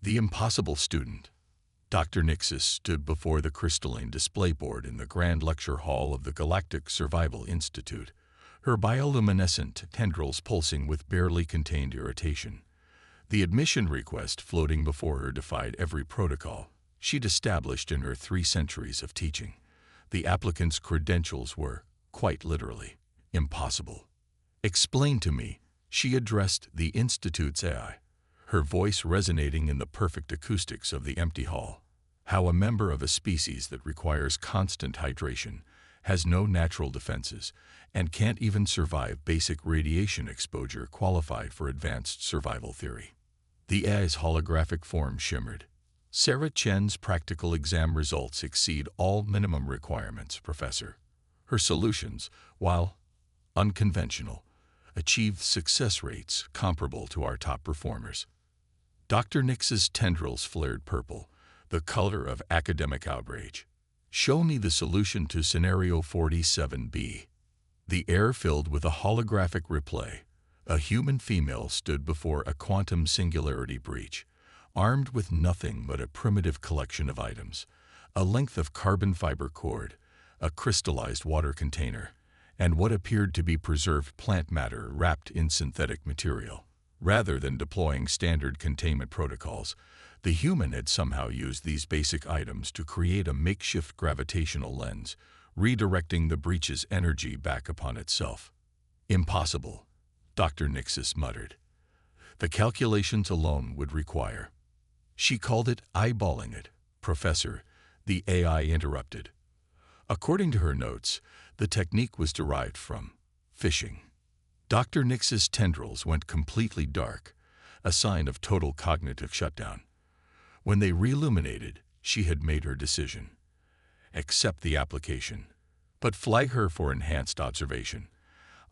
The impossible student. Dr. Nixis stood before the crystalline display board in the grand lecture hall of the Galactic Survival Institute, her bioluminescent tendrils pulsing with barely contained irritation. The admission request floating before her defied every protocol she'd established in her 3 centuries of teaching. The applicant's credentials were, quite literally, impossible. "Explain to me," she addressed the Institute's AI, her voice resonating in the perfect acoustics of the empty hall, "how a member of a species that requires constant hydration, has no natural defenses, and can't even survive basic radiation exposure qualify for advanced survival theory." The AI's holographic form shimmered. "Sarah Chen's practical exam results exceed all minimum requirements, Professor. Her solutions, while unconventional, achieve success rates comparable to our top performers." Dr. Nix's tendrils flared purple, the color of academic outrage. "Show me the solution to Scenario 47B. The air filled with a holographic replay. A human female stood before a quantum singularity breach, armed with nothing but a primitive collection of items, a length of carbon fiber cord, a crystallized water container, and what appeared to be preserved plant matter wrapped in synthetic material. Rather than deploying standard containment protocols, the human had somehow used these basic items to create a makeshift gravitational lens, redirecting the breach's energy back upon itself." "Impossible," Dr. Nixis muttered. "The calculations alone would require—" "She called it eyeballing it, Professor," the AI interrupted. According to her notes, the technique was derived from fishing. Dr. Nix's tendrils went completely dark, a sign of total cognitive shutdown. When they reilluminated, she had made her decision. Accept the application, but flag her for enhanced observation.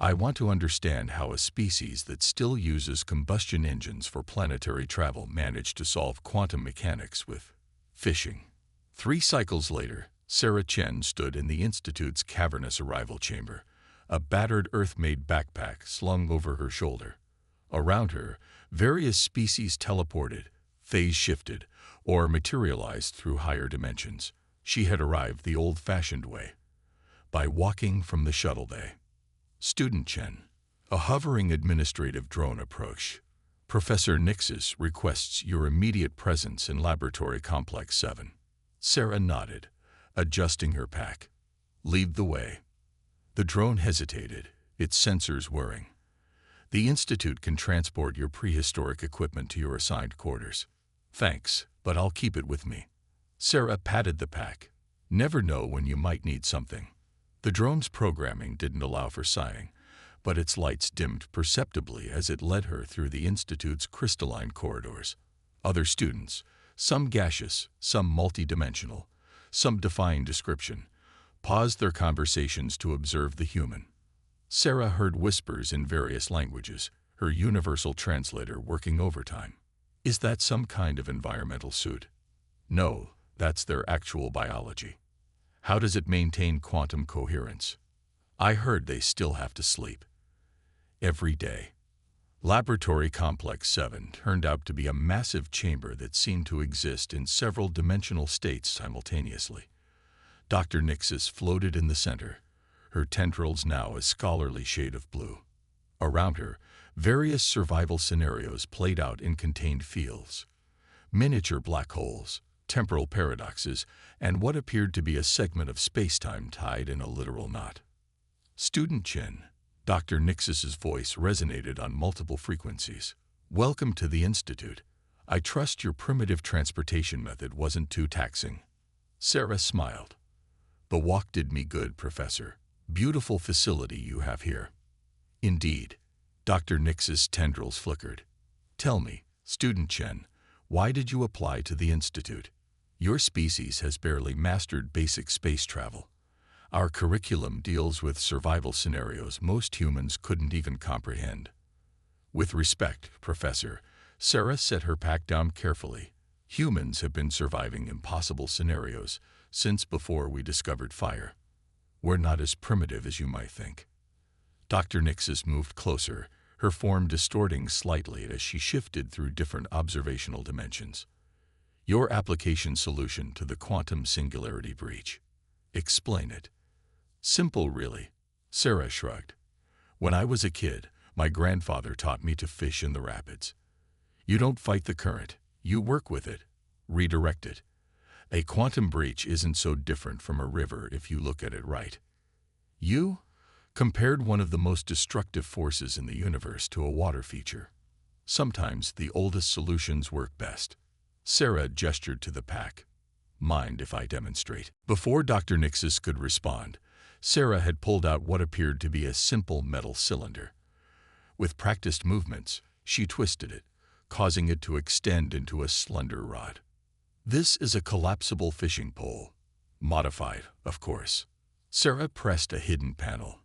I want to understand how a species that still uses combustion engines for planetary travel managed to solve quantum mechanics with fishing. 3 cycles later, Sarah Chen stood in the Institute's cavernous arrival chamber, a battered Earth-made backpack slung over her shoulder. Around her, various species teleported, phase-shifted, or materialized through higher dimensions. She had arrived the old-fashioned way, by walking from the shuttle bay. "Student Chen." A hovering administrative drone approached. "Professor Nixis requests your immediate presence in Laboratory Complex 7. Sarah nodded, adjusting her pack. "Lead the way." The drone hesitated, its sensors whirring. "The Institute can transport your prehistoric equipment to your assigned quarters." "Thanks, but I'll keep it with me." Sarah patted the pack. "Never know when you might need something." The drone's programming didn't allow for sighing, but its lights dimmed perceptibly as it led her through the Institute's crystalline corridors. Other students, some gaseous, some multidimensional, some defying description, paused their conversations to observe the human. Sarah heard whispers in various languages, her universal translator working overtime. "Is that some kind of environmental suit?" "No, that's their actual biology." "How does it maintain quantum coherence?" "I heard they still have to sleep." Every day. Laboratory Complex 7 turned out to be a massive chamber that seemed to exist in several dimensional states simultaneously. Dr. Nixis floated in the center, her tendrils now a scholarly shade of blue. Around her, various survival scenarios played out in contained fields. Miniature black holes, temporal paradoxes, and what appeared to be a segment of space-time tied in a literal knot. "Student Chen." Dr. Nixis's voice resonated on multiple frequencies. "Welcome to the Institute. I trust your primitive transportation method wasn't too taxing." Sarah smiled. "The walk did me good, Professor. Beautiful facility you have here." "Indeed." Dr. Nix's tendrils flickered. "Tell me, Student Chen, why did you apply to the Institute? Your species has barely mastered basic space travel. Our curriculum deals with survival scenarios most humans couldn't even comprehend." "With respect, Professor," Sarah set her pack down carefully. "Humans have been surviving impossible scenarios since before we discovered fire. We're not as primitive as you might think." Dr. Nixis moved closer, her form distorting slightly as she shifted through different observational dimensions. Your application solution to the quantum singularity breach. Explain it. Simple, really. Sarah shrugged. When I was a kid, my grandfather taught me to fish in the rapids. You don't fight the current, you work with it, redirect it. A quantum breach isn't so different from a river if you look at it right. You compared one of the most destructive forces in the universe to a water feature. Sometimes the oldest solutions work best. Sarah gestured to the pack. Mind if I demonstrate? Before Dr. Nixis could respond, Sarah had pulled out what appeared to be a simple metal cylinder. With practiced movements, she twisted it, causing it to extend into a slender rod. This is a collapsible fishing pole. Modified, of course. Sarah pressed a hidden panel,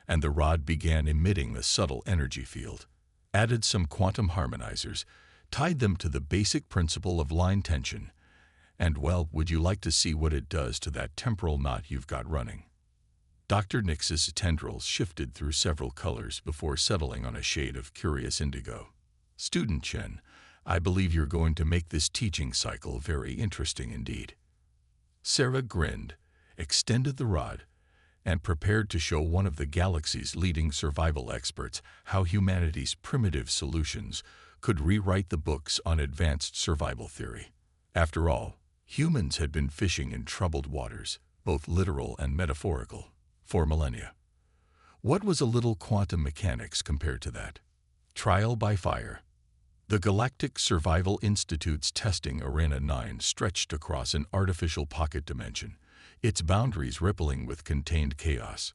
and the rod began emitting a subtle energy field. Added some quantum harmonizers, tied them to the basic principle of line tension, and well, would you like to see what it does to that temporal knot you've got running? Dr. Nix's tendrils shifted through several colors before settling on a shade of curious indigo. Student Chen, I believe you're going to make this teaching cycle very interesting indeed. Sarah grinned, extended the rod, and prepared to show one of the galaxy's leading survival experts how humanity's primitive solutions could rewrite the books on advanced survival theory. After all, humans had been fishing in troubled waters, both literal and metaphorical, for millennia. What was a little quantum mechanics compared to that? Trial by fire. The Galactic Survival Institute's testing Arena 9 stretched across an artificial pocket dimension, its boundaries rippling with contained chaos.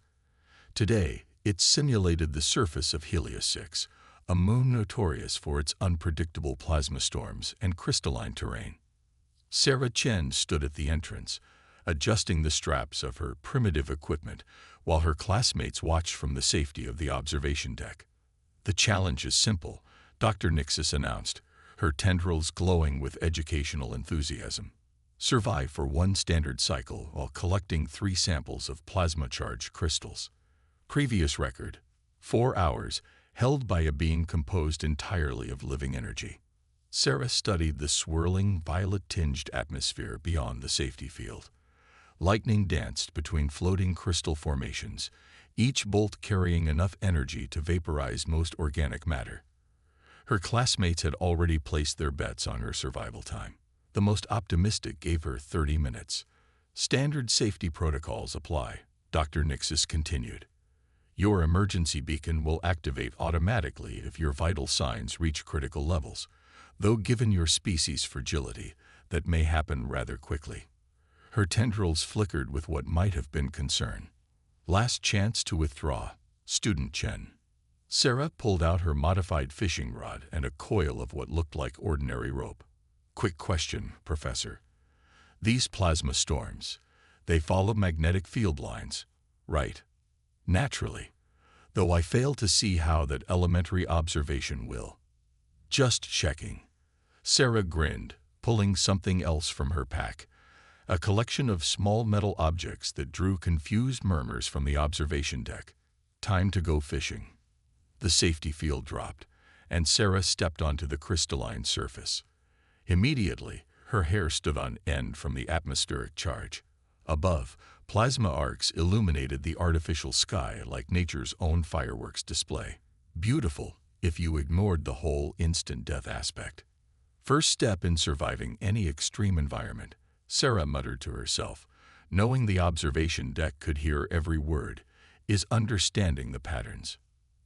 Today, it simulated the surface of Helios 6, a moon notorious for its unpredictable plasma storms and crystalline terrain. Sarah Chen stood at the entrance, adjusting the straps of her primitive equipment while her classmates watched from the safety of the observation deck. The challenge is simple, Dr. Nixis announced, her tendrils glowing with educational enthusiasm. Survive for one standard cycle while collecting 3 samples of plasma-charged crystals. Previous record, 4 hours, held by a being composed entirely of living energy. Sarah studied the swirling, violet-tinged atmosphere beyond the safety field. Lightning danced between floating crystal formations, each bolt carrying enough energy to vaporize most organic matter. Her classmates had already placed their bets on her survival time. The most optimistic gave her 30 minutes. Standard safety protocols apply, Dr. Nixis continued. Your emergency beacon will activate automatically if your vital signs reach critical levels, though given your species' fragility, that may happen rather quickly. Her tendrils flickered with what might have been concern. Last chance to withdraw, Student Chen. Sarah pulled out her modified fishing rod and a coil of what looked like ordinary rope. Quick question, Professor. These plasma storms, they follow magnetic field lines, right? Naturally, though I fail to see how that elementary observation will. Just checking. Sarah grinned, pulling something else from her pack, a collection of small metal objects that drew confused murmurs from the observation deck. Time to go fishing. The safety field dropped, and Sarah stepped onto the crystalline surface. Immediately, her hair stood on end from the atmospheric charge. Above, plasma arcs illuminated the artificial sky like nature's own fireworks display. Beautiful, if you ignored the whole instant death aspect. First step in surviving any extreme environment, Sarah muttered to herself, knowing the observation deck could hear every word, is understanding the patterns.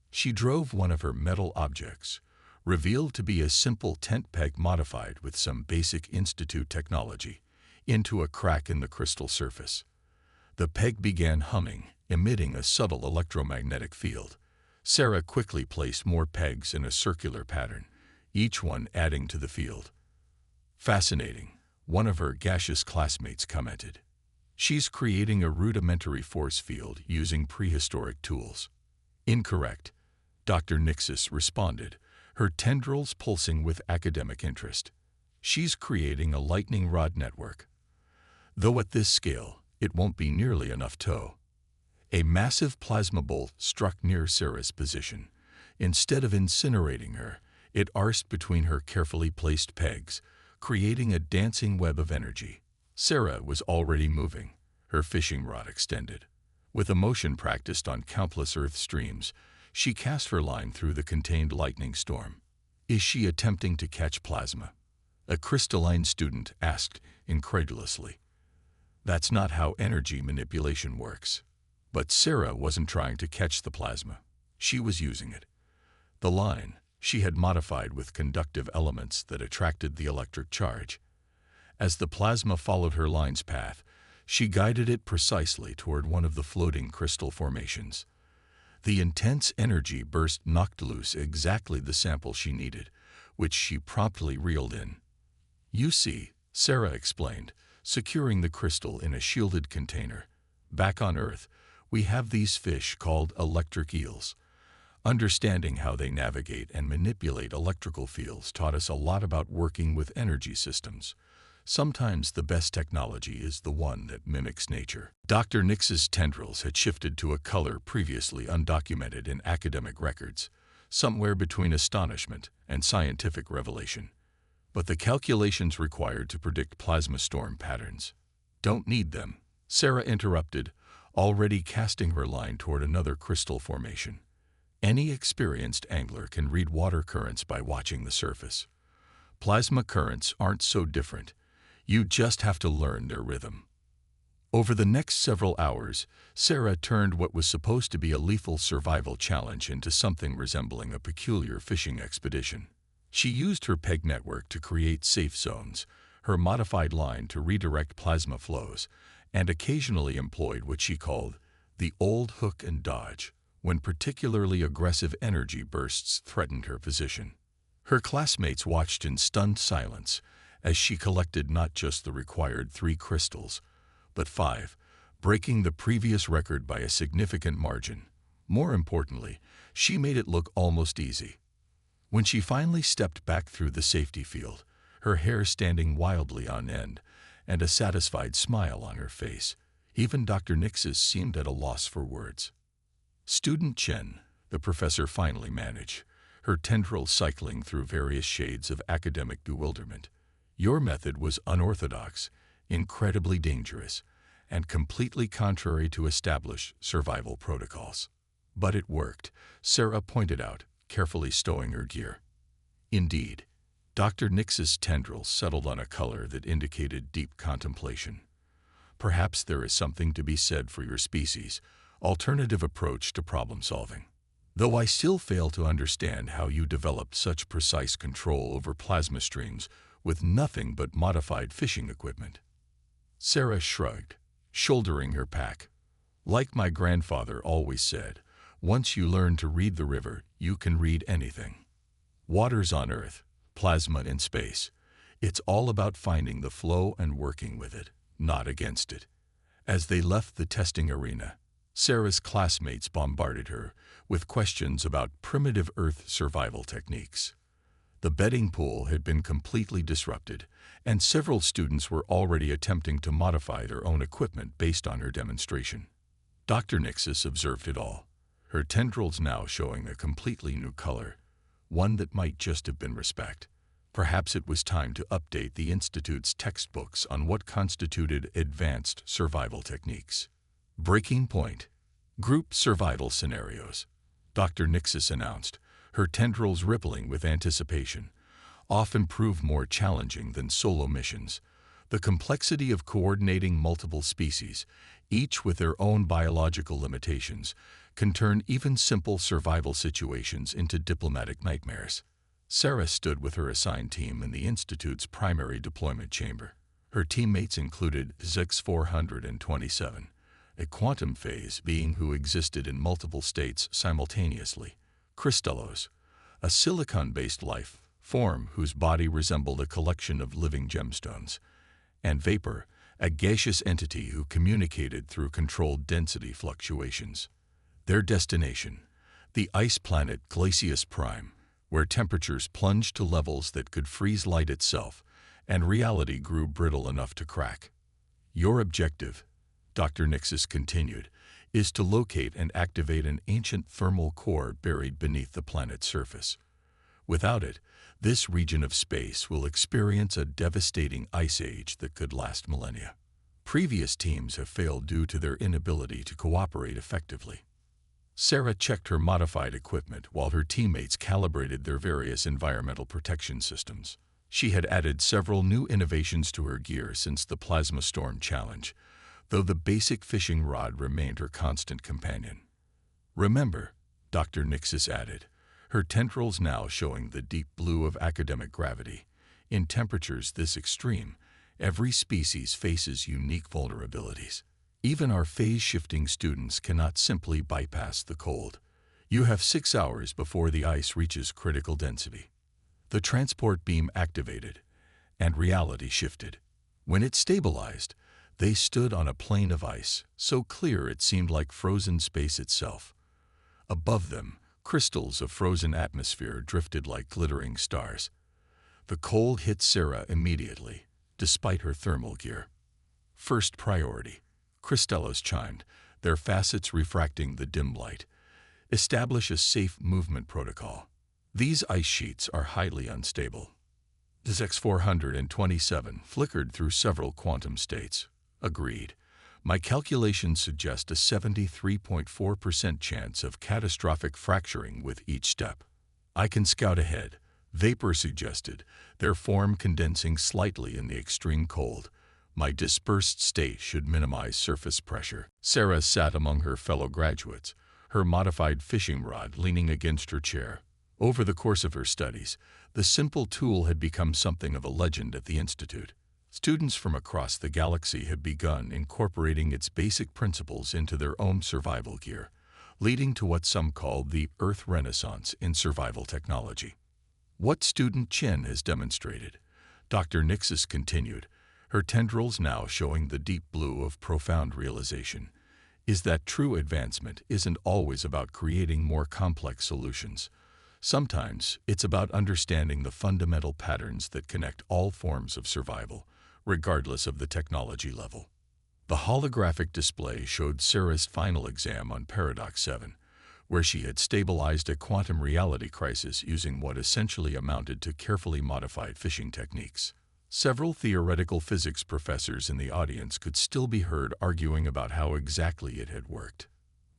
She drove one of her metal objects, revealed to be a simple tent peg modified with some basic Institute technology, into a crack in the crystal surface. The peg began humming, emitting a subtle electromagnetic field. Sarah quickly placed more pegs in a circular pattern, each one adding to the field. Fascinating, one of her gaseous classmates commented. She's creating a rudimentary force field using prehistoric tools. Incorrect, Dr. Nixis responded, her tendrils pulsing with academic interest. She's creating a lightning rod network. Though at this scale, it won't be nearly enough tow. A massive plasma bolt struck near Sarah's position. Instead of incinerating her, it arced between her carefully placed pegs, creating a dancing web of energy. Sarah was already moving, her fishing rod extended. With a motion practiced on countless Earth streams, she cast her line through the contained lightning storm. "Is she attempting to catch plasma?" a crystalline student asked incredulously. "That's not how energy manipulation works." But Sarah wasn't trying to catch the plasma. She was using it. The line she had modified with conductive elements that attracted the electric charge. As the plasma followed her line's path, she guided it precisely toward one of the floating crystal formations. The intense energy burst knocked loose exactly the sample she needed, which she promptly reeled in. "You see," Sarah explained, securing the crystal in a shielded container. "Back on Earth, we have these fish called electric eels. Understanding how they navigate and manipulate electrical fields taught us a lot about working with energy systems. Sometimes the best technology is the one that mimics nature." Dr. Nix's tendrils had shifted to a color previously undocumented in academic records, somewhere between astonishment and scientific revelation. But the calculations required to predict plasma storm patterns. "Don't need them," Sarah interrupted, already casting her line toward another crystal formation. "Any experienced angler can read water currents by watching the surface. Plasma currents aren't so different. You just have to learn their rhythm." Over the next several hours, Sarah turned what was supposed to be a lethal survival challenge into something resembling a peculiar fishing expedition. She used her peg network to create safe zones, her modified line to redirect plasma flows, and occasionally employed what she called the old hook and dodge when particularly aggressive energy bursts threatened her position. Her classmates watched in stunned silence as she collected not just the required 3 crystals, but 5, breaking the previous record by a significant margin. More importantly, she made it look almost easy. When she finally stepped back through the safety field, her hair standing wildly on end and a satisfied smile on her face, even Dr. Nix's seemed at a loss for words. "Student Chen," the professor finally managed, her tendrils cycling through various shades of academic bewilderment. "Your method was unorthodox, incredibly dangerous, and completely contrary to established survival protocols. But it worked," Sarah pointed out, carefully stowing her gear. "Indeed." Dr. Nix's tendrils settled on a color that indicated deep contemplation. "Perhaps there is something to be said for your species' alternative approach to problem solving. Though I still fail to understand how you developed such precise control over plasma streams with nothing but modified fishing equipment." Sarah shrugged, shouldering her pack. "Like my grandfather always said, once you learn to read the river, you can read anything. Water's on Earth, plasma in space. It's all about finding the flow and working with it, not against it." As they left the testing arena, Sarah's classmates bombarded her with questions about primitive Earth survival techniques. The betting pool had been completely disrupted, and several students were already attempting to modify their own equipment based on her demonstration. Dr. Nixis observed it all, her tendrils now showing a completely new color, one that might just have been respect. Perhaps it was time to update the Institute's textbooks on what constituted advanced survival techniques. "Breaking point. Group survival scenarios," Dr. Nixis announced, her tendrils rippling with anticipation, "often prove more challenging than solo missions. The complexity of coordinating multiple species, each with their own biological limitations, can turn even simple survival situations into diplomatic nightmares." Sarah stood with her assigned team in the Institute's primary deployment chamber. Her teammates included Zix-427, a quantum phase being who existed in multiple states simultaneously; Crystallos, a silicon-based life form whose body resembled a collection of living gemstones; and Vapor, a gaseous entity who communicated through controlled density fluctuations. Their destination, the ice planet Glacius Prime, where temperatures plunged to levels that could freeze light itself, and reality grew brittle enough to crack. "Your objective," Dr. Nixis continued, "is to locate and activate an ancient thermal core buried beneath the planet's surface. Without it, this region of space will experience a devastating ice age that could last millennia. Previous teams have failed due to their inability to cooperate effectively. Sarah checked her modified equipment while her teammates calibrated their various environmental protection systems. She had added several new innovations to her gear since the Plasma Storm challenge, though the basic fishing rod remained her constant companion. "Remember," Dr. Nixis added, her tendrils now showing the deep blue of academic gravity, "in temperatures this extreme, every species faces unique vulnerabilities. Even our phase-shifting students cannot simply bypass the cold. You have 6 hours before the ice reaches critical density." The transport beam activated, and reality shifted. When it stabilized, they stood on a plain of ice, so clear it seemed like frozen space itself. Above them, crystals of frozen atmosphere drifted like glittering stars. The cold hit Sarah immediately, despite her thermal gear. "First priority," crystallos chimed, their facets refracting the dim light. "Establish a safe movement protocol. These ice sheets are highly unstable." This X427 flickered through several quantum states. "Agreed. My calculations suggest a 73.4% chance of catastrophic fracturing with each step." "I can scout ahead," Vapor suggested, their form condensing slightly in the extreme cold. "My dispersed state should minimize surface pressure." Sarah sat among her fellow graduates, her modified fishing rod leaning against her chair. Over the course of her studies, the simple tool had become something of a legend at the Institute. Students from across the galaxy had begun incorporating its basic principles into their own survival gear, leading to what some called the Earth Renaissance in survival technology. "What student Chen has demonstrated," Dr. Nixis continued, her tendrils now showing the deep blue of profound realization, "is that true advancement isn't always about creating more complex solutions. Sometimes it's about understanding the fundamental patterns that connect all forms of survival, regardless of the technology level." The holographic display showed Sarah's final exam on Paradox 7, where she had stabilized a quantum reality crisis using what essentially amounted to carefully modified fishing techniques. Several theoretical physics professors in the audience could still be heard arguing about how exactly it had worked.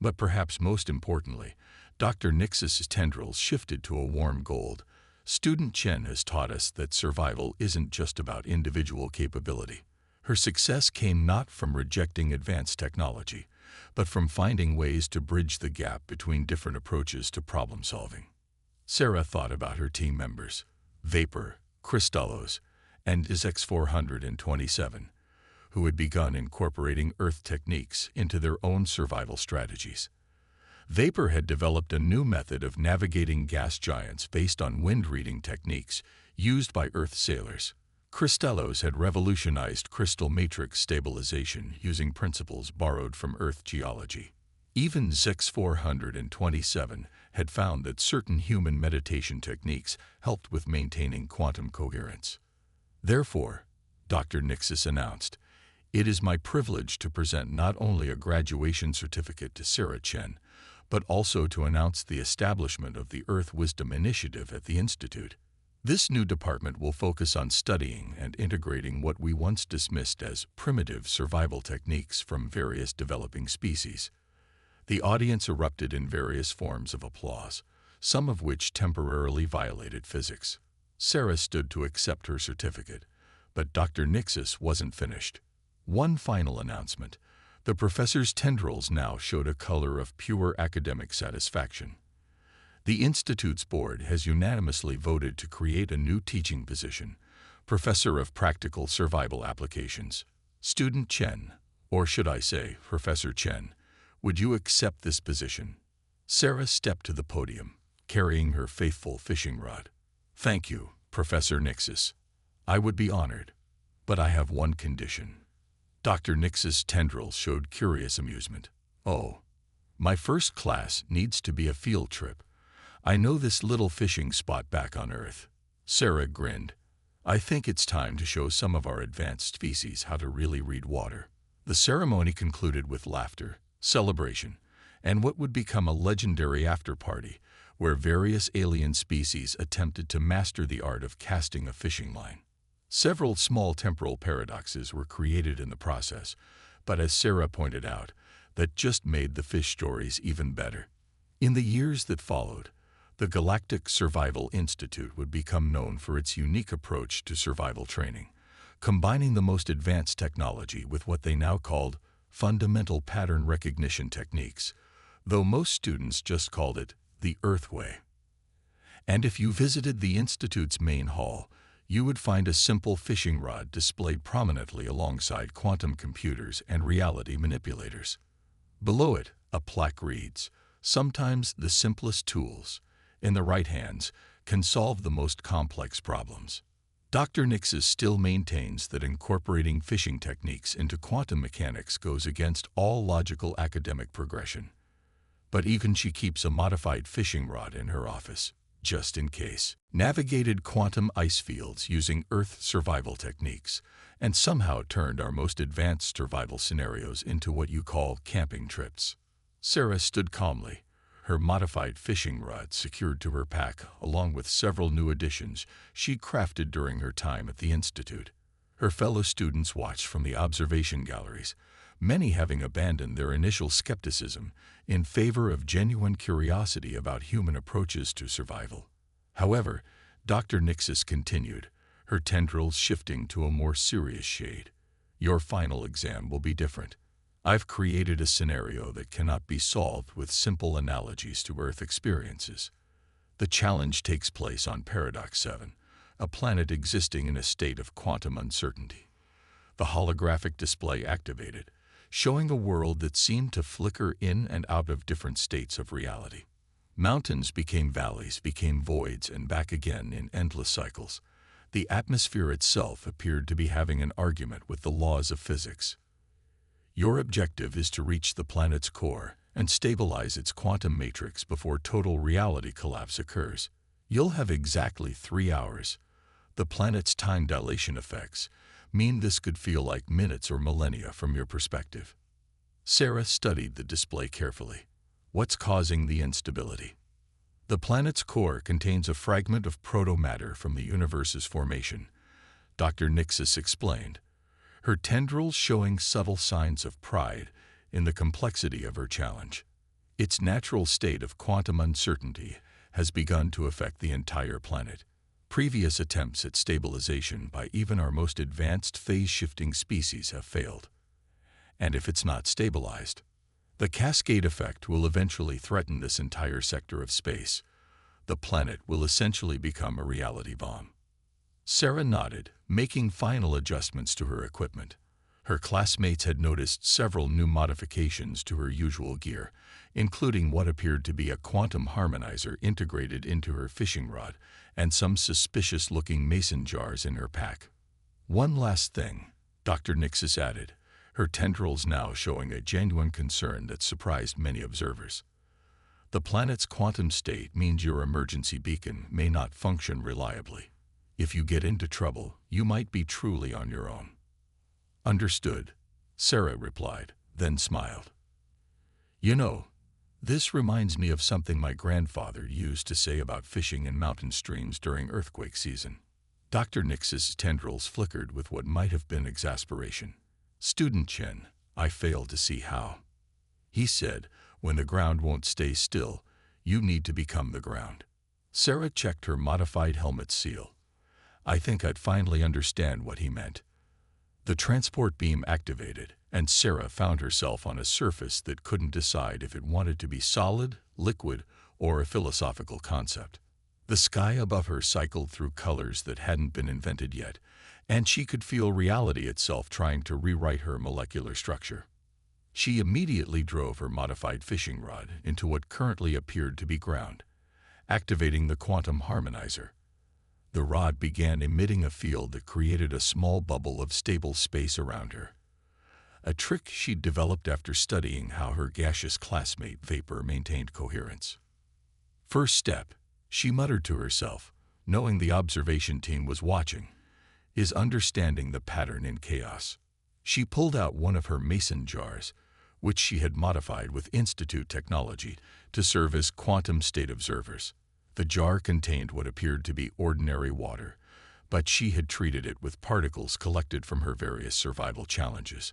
But perhaps most importantly, Dr. Nixis's tendrils shifted to a warm gold. "Student Chen has taught us that survival isn't just about individual capability. Her success came not from rejecting advanced technology, but from finding ways to bridge the gap between different approaches to problem solving." Sarah thought about her team members, Vapor, Crystallos, and X427, who had begun incorporating Earth techniques into their own survival strategies. Vapor had developed a new method of navigating gas giants based on wind-reading techniques used by Earth sailors. Crystallos had revolutionized crystal matrix stabilization using principles borrowed from Earth geology. Even X427 had found that certain human meditation techniques helped with maintaining quantum coherence. "Therefore," Dr. Nixis announced, "it is my privilege to present not only a graduation certificate to Sarah Chen, but also to announce the establishment of the Earth Wisdom Initiative at the Institute. This new department will focus on studying and integrating what we once dismissed as primitive survival techniques from various developing species." The audience erupted in various forms of applause, some of which temporarily violated physics. Sarah stood to accept her certificate, but Dr. Nixis wasn't finished. One final announcement. The professor's tendrils now showed a color of pure academic satisfaction. The Institute's board has unanimously voted to create a new teaching position, Professor of Practical Survival Applications. "Student Chen, or should I say Professor Chen, would you accept this position?" Sarah stepped to the podium, carrying her faithful fishing rod. "Thank you, Professor Nixis. I would be honored, but I have one condition." Dr. Nixis' tendrils showed curious amusement. "Oh, my first class needs to be a field trip. I know this little fishing spot back on Earth." Sarah grinned. "I think it's time to show some of our advanced species how to really read water." The ceremony concluded with laughter, celebration, and what would become a legendary after-party, where various alien species attempted to master the art of casting a fishing line. Several small temporal paradoxes were created in the process, but as Sarah pointed out, that just made the fish stories even better. In the years that followed, the Galactic Survival Institute would become known for its unique approach to survival training, combining the most advanced technology with what they now called fundamental pattern recognition techniques, though most students just called it the Earth Way. And if you visited the Institute's main hall, you would find a simple fishing rod displayed prominently alongside quantum computers and reality manipulators. Below it, a plaque reads, "Sometimes the simplest tools, in the right hands, can solve the most complex problems." Dr. Nixis still maintains that incorporating fishing techniques into quantum mechanics goes against all logical academic progression. But even she keeps a modified fishing rod in her office, just in case. Navigated quantum ice fields using Earth survival techniques, and somehow turned our most advanced survival scenarios into what you call camping trips. Sarah stood calmly, her modified fishing rod secured to her pack along with several new additions she crafted during her time at the Institute. Her fellow students watched from the observation galleries, many having abandoned their initial skepticism in favor of genuine curiosity about human approaches to survival. However, Dr. Nixis continued, her tendrils shifting to a more serious shade. "Your final exam will be different. I've created a scenario that cannot be solved with simple analogies to Earth experiences. The challenge takes place on Paradox 7, a planet existing in a state of quantum uncertainty. The holographic display activated, showing a world that seemed to flicker in and out of different states of reality. Mountains became valleys, became voids, and back again in endless cycles. The atmosphere itself appeared to be having an argument with the laws of physics. Your objective is to reach the planet's core and stabilize its quantum matrix before total reality collapse occurs. You'll have exactly 3 hours. The planet's time dilation effects mean this could feel like minutes or millennia from your perspective." Sarah studied the display carefully. What's causing the instability? The planet's core contains a fragment of proto-matter from the universe's formation, Dr. Nixis explained, her tendrils showing subtle signs of pride in the complexity of her challenge. Its natural state of quantum uncertainty has begun to affect the entire planet. Previous attempts at stabilization by even our most advanced phase-shifting species have failed. And if it's not stabilized, the cascade effect will eventually threaten this entire sector of space. The planet will essentially become a reality bomb. Sarah nodded, making final adjustments to her equipment. Her classmates had noticed several new modifications to her usual gear, including what appeared to be a quantum harmonizer integrated into her fishing rod and some suspicious-looking mason jars in her pack. "One last thing," Dr. Nixis added, her tendrils now showing a genuine concern that surprised many observers. "The planet's quantum state means your emergency beacon may not function reliably. If you get into trouble, you might be truly on your own." "Understood," Sarah replied, then smiled. "You know, this reminds me of something my grandfather used to say about fishing in mountain streams during earthquake season." Dr. Nix's tendrils flickered with what might have been exasperation. "Student Chen, I failed to see how. He said, when the ground won't stay still, you need to become the ground." Sarah checked her modified helmet seal. "I think I'd finally understand what he meant." The transport beam activated, and Sarah found herself on a surface that couldn't decide if it wanted to be solid, liquid, or a philosophical concept. The sky above her cycled through colors that hadn't been invented yet, and she could feel reality itself trying to rewrite her molecular structure. She immediately drove her modified fishing rod into what currently appeared to be ground, activating the quantum harmonizer. The rod began emitting a field that created a small bubble of stable space around her, a trick she'd developed after studying how her gaseous classmate Vapor maintained coherence. "First step," she muttered to herself, knowing the observation team was watching, "is understanding the pattern in chaos." She pulled out one of her mason jars, which she had modified with Institute technology to serve as quantum state observers. The jar contained what appeared to be ordinary water, but she had treated it with particles collected from her various survival challenges.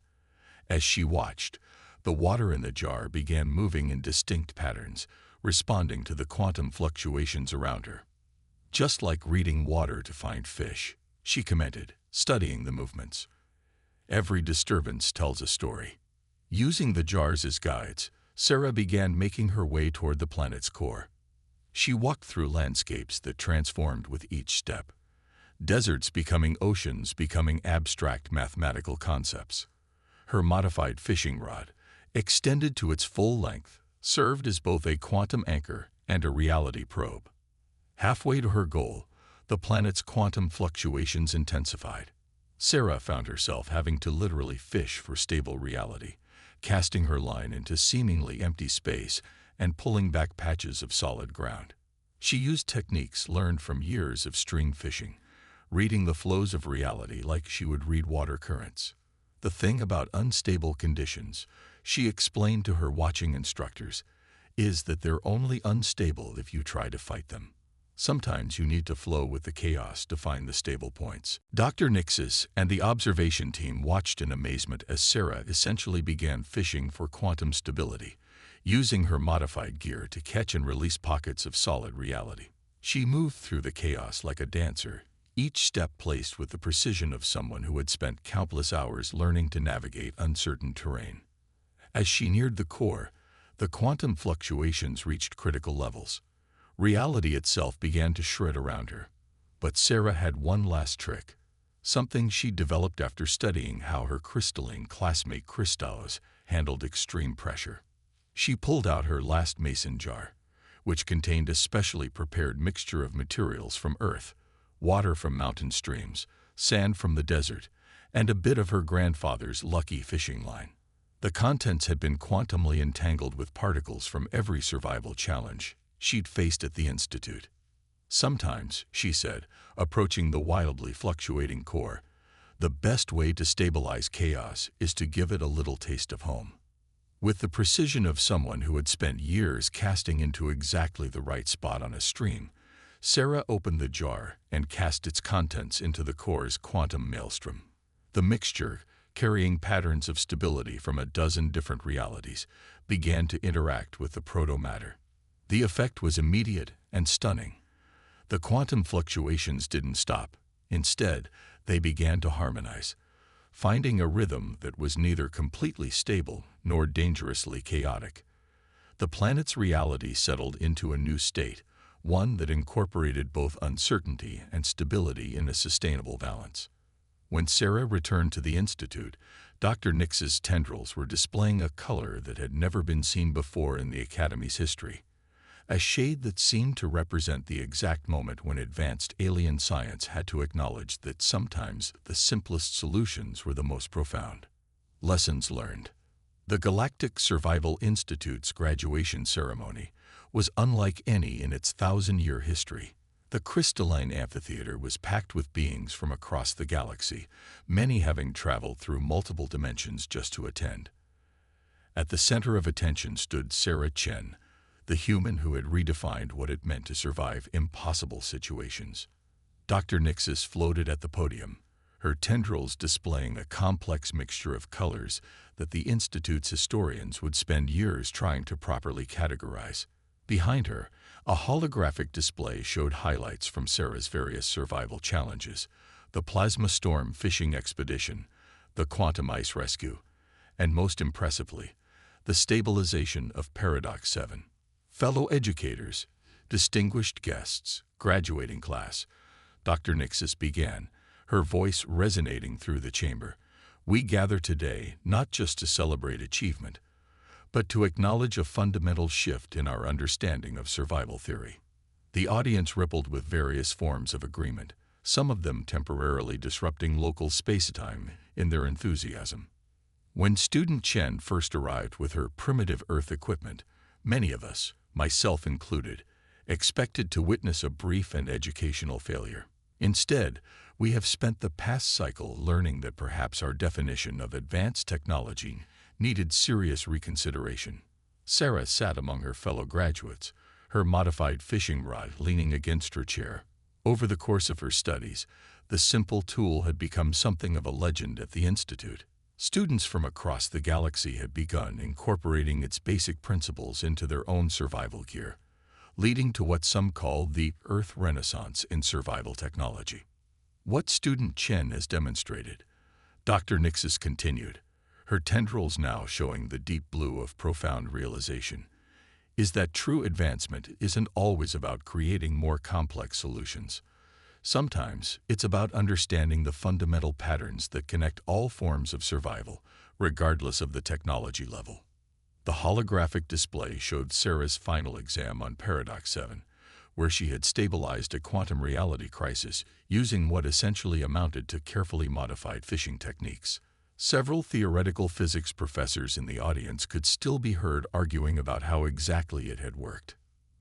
As she watched, the water in the jar began moving in distinct patterns, responding to the quantum fluctuations around her. "Just like reading water to find fish," she commented, studying the movements. "Every disturbance tells a story." Using the jars as guides, Sarah began making her way toward the planet's core. She walked through landscapes that transformed with each step. Deserts becoming oceans, becoming abstract mathematical concepts. Her modified fishing rod, extended to its full length, served as both a quantum anchor and a reality probe. Halfway to her goal, the planet's quantum fluctuations intensified. Sarah found herself having to literally fish for stable reality, casting her line into seemingly empty space and pulling back patches of solid ground. She used techniques learned from years of string fishing, reading the flows of reality like she would read water currents. "The thing about unstable conditions," she explained to her watching instructors, "is that they're only unstable if you try to fight them. Sometimes you need to flow with the chaos to find the stable points." Dr. Nixis and the observation team watched in amazement as Sarah essentially began fishing for quantum stability, using her modified gear to catch and release pockets of solid reality. She moved through the chaos like a dancer, each step placed with the precision of someone who had spent countless hours learning to navigate uncertain terrain. As she neared the core, the quantum fluctuations reached critical levels. Reality itself began to shred around her. But Sarah had one last trick, something she developed after studying how her crystalline classmate Christos handled extreme pressure. She pulled out her last mason jar, which contained a specially prepared mixture of materials from Earth, water from mountain streams, sand from the desert, and a bit of her grandfather's lucky fishing line. The contents had been quantumly entangled with particles from every survival challenge she'd faced at the Institute. "Sometimes," she said, approaching the wildly fluctuating core, "the best way to stabilize chaos is to give it a little taste of home." With the precision of someone who had spent years casting into exactly the right spot on a stream, Sarah opened the jar and cast its contents into the core's quantum maelstrom. The mixture, carrying patterns of stability from a dozen different realities, began to interact with the proto-matter. The effect was immediate and stunning. The quantum fluctuations didn't stop. Instead, they began to harmonize, finding a rhythm that was neither completely stable nor dangerously chaotic. The planet's reality settled into a new state, one that incorporated both uncertainty and stability in a sustainable balance. When Sarah returned to the Institute, Dr. Nix's tendrils were displaying a color that had never been seen before in the Academy's history, a shade that seemed to represent the exact moment when advanced alien science had to acknowledge that sometimes the simplest solutions were the most profound. Lessons learned. The Galactic Survival Institute's graduation ceremony was unlike any in its 1,000-year history. The crystalline amphitheater was packed with beings from across the galaxy, many having traveled through multiple dimensions just to attend. At the center of attention stood Sarah Chen, the human who had redefined what it meant to survive impossible situations. Dr. Nixis floated at the podium, her tendrils displaying a complex mixture of colors that the Institute's historians would spend years trying to properly categorize. Behind her, a holographic display showed highlights from Sarah's various survival challenges: the plasma storm fishing expedition, the quantum ice rescue, and most impressively, the stabilization of Paradox 7. Fellow educators, distinguished guests, graduating class, Dr. Nixis began, her voice resonating through the chamber. "We gather today not just to celebrate achievement, but to acknowledge a fundamental shift in our understanding of survival theory." The audience rippled with various forms of agreement, some of them temporarily disrupting local space-time in their enthusiasm. When student Chen first arrived with her primitive Earth equipment, many of us, myself included, expected to witness a brief and educational failure. Instead, we have spent the past cycle learning that perhaps our definition of advanced technology needed serious reconsideration. Sarah sat among her fellow graduates, her modified fishing rod leaning against her chair. Over the course of her studies, the simple tool had become something of a legend at the Institute. Students from across the galaxy had begun incorporating its basic principles into their own survival gear, leading to what some call the Earth Renaissance in survival technology. What student Chen has demonstrated, Dr. Nixis continued, her tendrils now showing the deep blue of profound realization, is that true advancement isn't always about creating more complex solutions. Sometimes it's about understanding the fundamental patterns that connect all forms of survival, regardless of the technology level. The holographic display showed Sarah's final exam on Paradox 7, where she had stabilized a quantum reality crisis using what essentially amounted to carefully modified fishing techniques. Several theoretical physics professors in the audience could still be heard arguing about how exactly it had worked.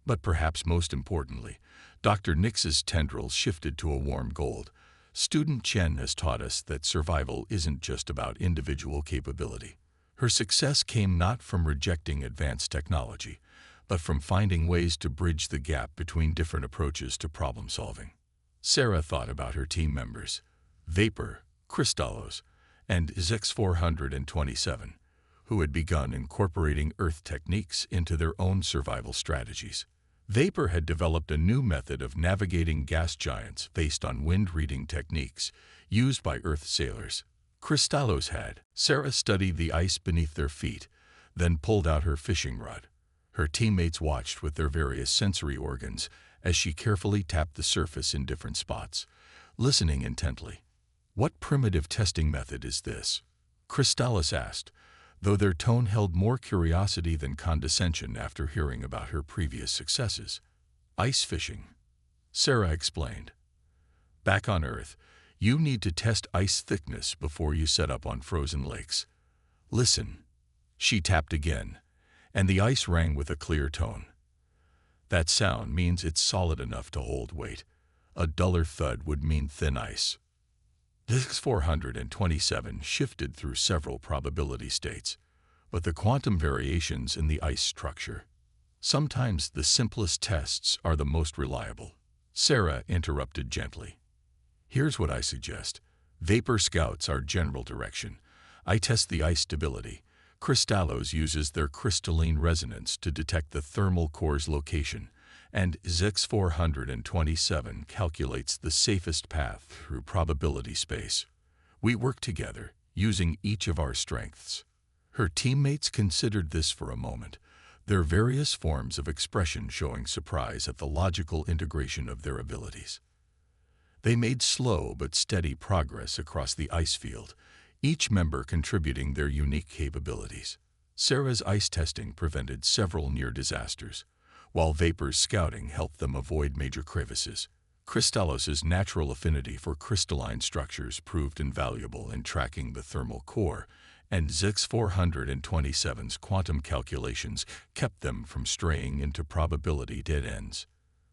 But perhaps most importantly, Dr. Nix's tendrils shifted to a warm gold. Student Chen has taught us that survival isn't just about individual capability. Her success came not from rejecting advanced technology, but from finding ways to bridge the gap between different approaches to problem solving. Sarah thought about her team members, Vapor, Kristallos, and ZX427, who had begun incorporating Earth techniques into their own survival strategies. Vapor had developed a new method of navigating gas giants based on wind-reading techniques used by Earth sailors. Kristallos had. Sarah studied the ice beneath their feet, then pulled out her fishing rod. Her teammates watched with their various sensory organs as she carefully tapped the surface in different spots, listening intently. "What primitive testing method is this?" Kristallos asked, though their tone held more curiosity than condescension after hearing about her previous successes. "Ice fishing," Sarah explained. "Back on Earth, you need to test ice thickness before you set up on frozen lakes. Listen." She tapped again, and the ice rang with a clear tone. "That sound means it's solid enough to hold weight. A duller thud would mean thin ice." This 427 shifted through several probability states, but the quantum variations in the ice structure. Sometimes the simplest tests are the most reliable. Sarah interrupted gently. "Here's what I suggest. Vapor scouts our general direction. I test the ice stability. Kristallos uses their crystalline resonance to detect the thermal core's location, and ZX427 calculates the safest path through probability space. We work together, using each of our strengths." Her teammates considered this for a moment, their various forms of expression showing surprise at the logical integration of their abilities. They made slow but steady progress across the ice field, each member contributing their unique capabilities. Sarah's ice testing prevented several near disasters, while Vapor's scouting helped them avoid major crevices. Kristallos's natural affinity for crystalline structures proved invaluable in tracking the thermal core, and ZX427's quantum calculations kept them from straying into probability dead ends.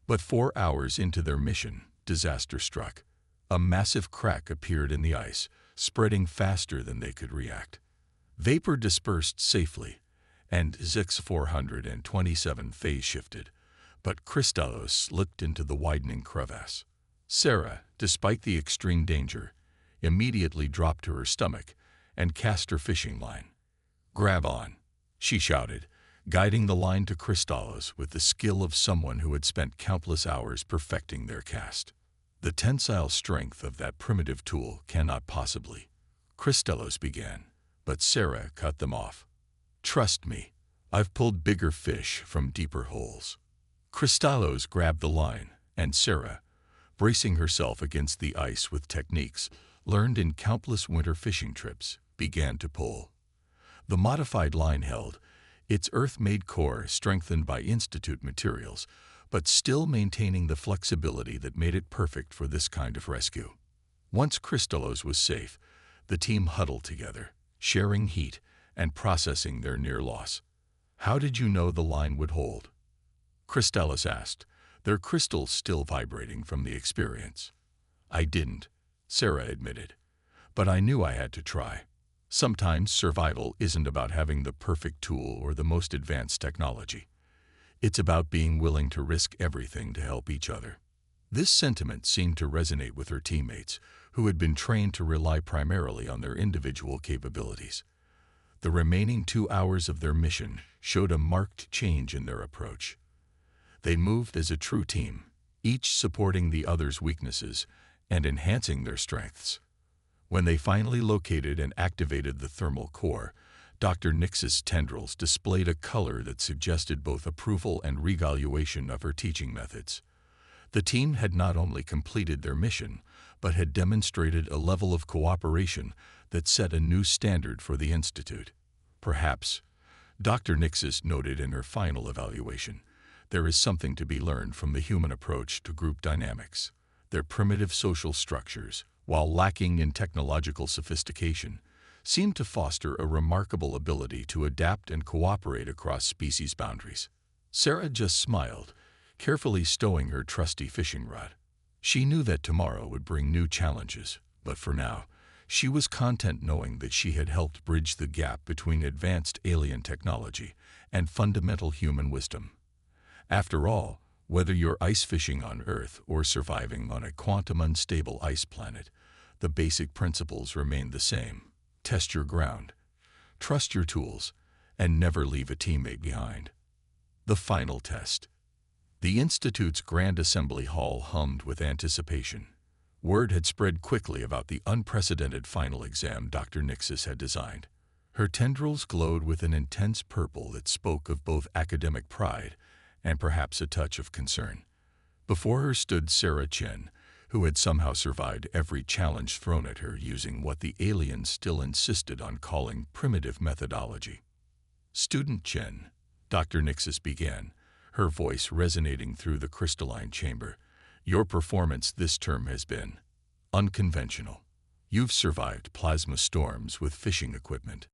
But 4 hours into their mission, disaster struck. A massive crack appeared in the ice, spreading faster than they could react. Vapor dispersed safely, and ZX427 phase shifted, but Kristallos slipped into the widening crevasse. Sarah, despite the extreme danger, immediately dropped to her stomach and cast her fishing line. "Grab on," she shouted, guiding the line to Kristallos with the skill of someone who had spent countless hours perfecting their cast. "The tensile strength of that primitive tool cannot possibly," Kristallos began, but Sarah cut them off. "Trust me, I've pulled bigger fish from deeper holes." Kristallos grabbed the line, and Sarah, bracing herself against the ice with techniques learned in countless winter fishing trips, began to pull. The modified line held, its Earth-made core strengthened by Institute materials, but still maintaining the flexibility that made it perfect for this kind of rescue. Once Kristallos was safe, the team huddled together, sharing heat and processing their near loss. "How did you know the line would hold?" Kristallos asked, their crystals still vibrating from the experience. "I didn't," Sarah admitted, "but I knew I had to try." Sometimes survival isn't about having the perfect tool or the most advanced technology. It's about being willing to risk everything to help each other. This sentiment seemed to resonate with her teammates, who had been trained to rely primarily on their individual capabilities. The remaining 2 hours of their mission showed a marked change in their approach. They moved as a true team, each supporting the other's weaknesses and enhancing their strengths. When they finally located and activated the thermal core, Dr. Nix's tendrils displayed a color that suggested both approval and revaluation of her teaching methods. The team had not only completed their mission, but had demonstrated a level of cooperation that set a new standard for the Institute. Perhaps, Dr. Nixis noted in her final evaluation, there is something to be learned from the human approach to group dynamics. Their primitive social structures, while lacking in technological sophistication, seemed to foster a remarkable ability to adapt and cooperate across species boundaries. Sarah just smiled, carefully stowing her trusty fishing rod. She knew that tomorrow would bring new challenges, but for now, she was content knowing that she had helped bridge the gap between advanced alien technology and fundamental human wisdom. After all, whether you're ice fishing on Earth or surviving on a quantum-unstable ice planet, the basic principles remain the same. Test your ground, trust your tools, and never leave a teammate behind. The final test. The Institute's Grand Assembly Hall hummed with anticipation. Word had spread quickly about the unprecedented final exam Dr. Nixis had designed. Her tendrils glowed with an intense purple that spoke of both academic pride and perhaps a touch of concern. Before her stood Sarah Chen, who had somehow survived every challenge thrown at her using what the aliens still insisted on calling primitive methodology. "Student Chen," Dr. Nixis began, her voice resonating through the crystalline chamber, "your performance this term has been unconventional. You've survived plasma storms with fishing equipment,